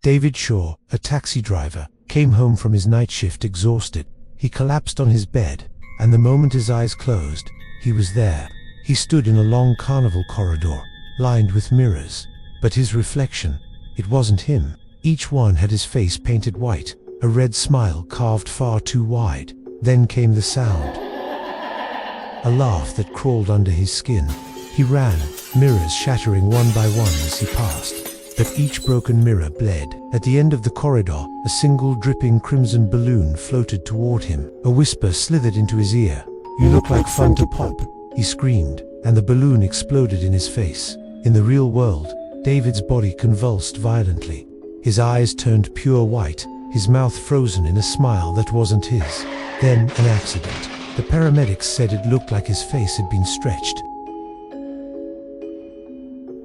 David Shaw, a taxi driver, came home from his night shift exhausted. He collapsed on his bed, and the moment his eyes closed, he was there. He stood in a long carnival corridor, lined with mirrors. But his reflection, it wasn't him. Each one had his face painted white, a red smile carved far too wide. Then came the sound. A laugh that crawled under his skin. He ran, mirrors shattering one by one as he passed. But each broken mirror bled. At the end of the corridor, a single dripping crimson balloon floated toward him. A whisper slithered into his ear. "You look like fun to pop," he screamed, and the balloon exploded in his face. In the real world, David's body convulsed violently. His eyes turned pure white, his mouth frozen in a smile that wasn't his. Then, an accident. The paramedics said it looked like his face had been stretched.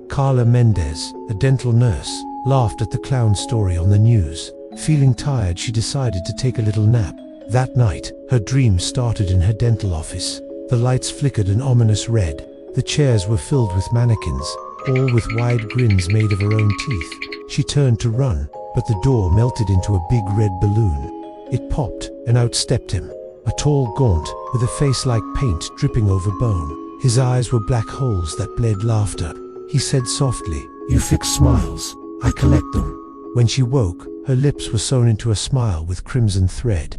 Carla Mendez, a dental nurse, laughed at the clown story on the news. Feeling tired, she decided to take a little nap. That night, her dream started in her dental office. The lights flickered an ominous red. The chairs were filled with mannequins, all with wide grins made of her own teeth. She turned to run, but the door melted into a big red balloon. It popped, and out stepped him. A tall gaunt, with a face like paint dripping over bone. His eyes were black holes that bled laughter. He said softly, "You fix smiles. I collect them." When she woke, her lips were sewn into a smile with crimson thread.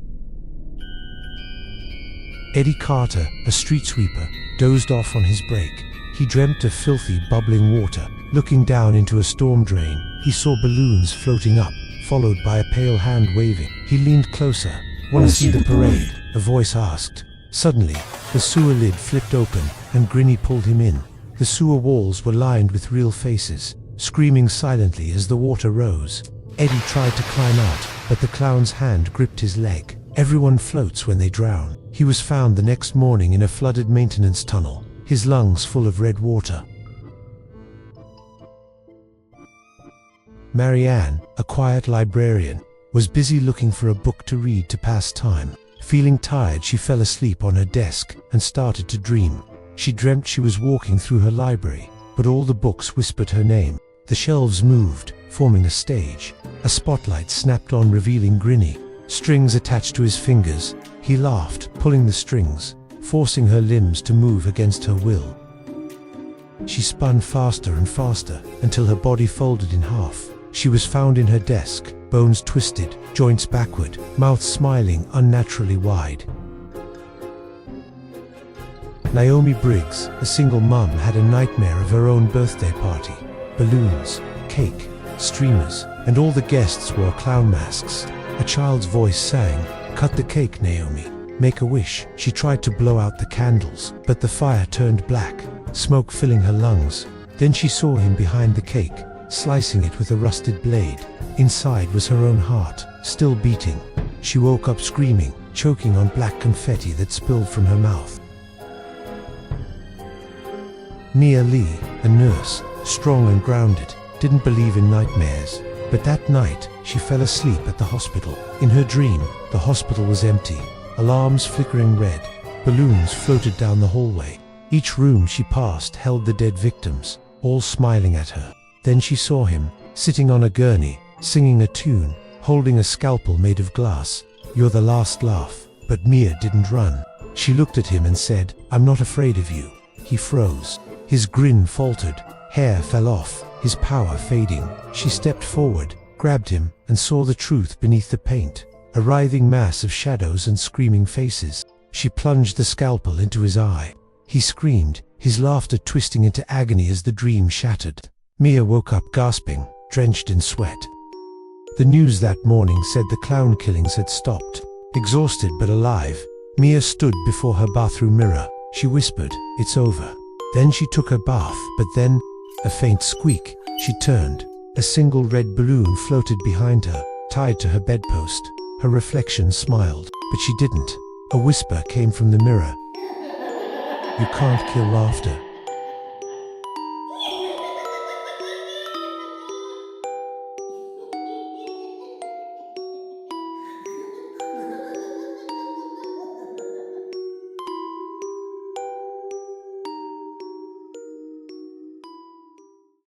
Eddie Carter, a street sweeper, dozed off on his break. He dreamt of filthy, bubbling water. Looking down into a storm drain, he saw balloons floating up, followed by a pale hand waving. He leaned closer. "Want to see the parade?" a voice asked. Suddenly, the sewer lid flipped open, and Grinny pulled him in. The sewer walls were lined with real faces, screaming silently as the water rose. Eddie tried to climb out, but the clown's hand gripped his leg. Everyone floats when they drown. He was found the next morning in a flooded maintenance tunnel, his lungs full of red water. Marianne, a quiet librarian, was busy looking for a book to read to pass time. Feeling tired, she fell asleep on her desk and started to dream. She dreamt she was walking through her library, but all the books whispered her name. The shelves moved, forming a stage. A spotlight snapped on, revealing Grinny, strings attached to his fingers. He laughed, pulling the strings, forcing her limbs to move against her will. She spun faster and faster, until her body folded in half. She was found in her desk, bones twisted, joints backward, mouth smiling unnaturally wide. Naomi Briggs, a single mum, had a nightmare of her own birthday party. Balloons, cake, streamers, and all the guests wore clown masks. A child's voice sang, "Cut the cake, Naomi. Make a wish." She tried to blow out the candles, but the fire turned black, smoke filling her lungs. Then she saw him behind the cake, slicing it with a rusted blade. Inside was her own heart, still beating. She woke up screaming, choking on black confetti that spilled from her mouth. Mia Lee, a nurse, strong and grounded, didn't believe in nightmares. But that night, she fell asleep at the hospital. In her dream, the hospital was empty, alarms flickering red. Balloons floated down the hallway. Each room she passed held the dead victims, all smiling at her. Then she saw him, sitting on a gurney, singing a tune, holding a scalpel made of glass. "You're the last laugh." But Mia didn't run. She looked at him and said, "I'm not afraid of you." He froze. His grin faltered, hair fell off, his power fading. She stepped forward, grabbed him, and saw the truth beneath the paint, a writhing mass of shadows and screaming faces. She plunged the scalpel into his eye. He screamed, his laughter twisting into agony as the dream shattered. Mia woke up gasping, drenched in sweat. The news that morning said the clown killings had stopped. Exhausted but alive, Mia stood before her bathroom mirror. She whispered, "It's over." Then she took her bath, but then, a faint squeak, she turned. A single red balloon floated behind her, tied to her bedpost. Her reflection smiled, but she didn't. A whisper came from the mirror. "You can't kill laughter."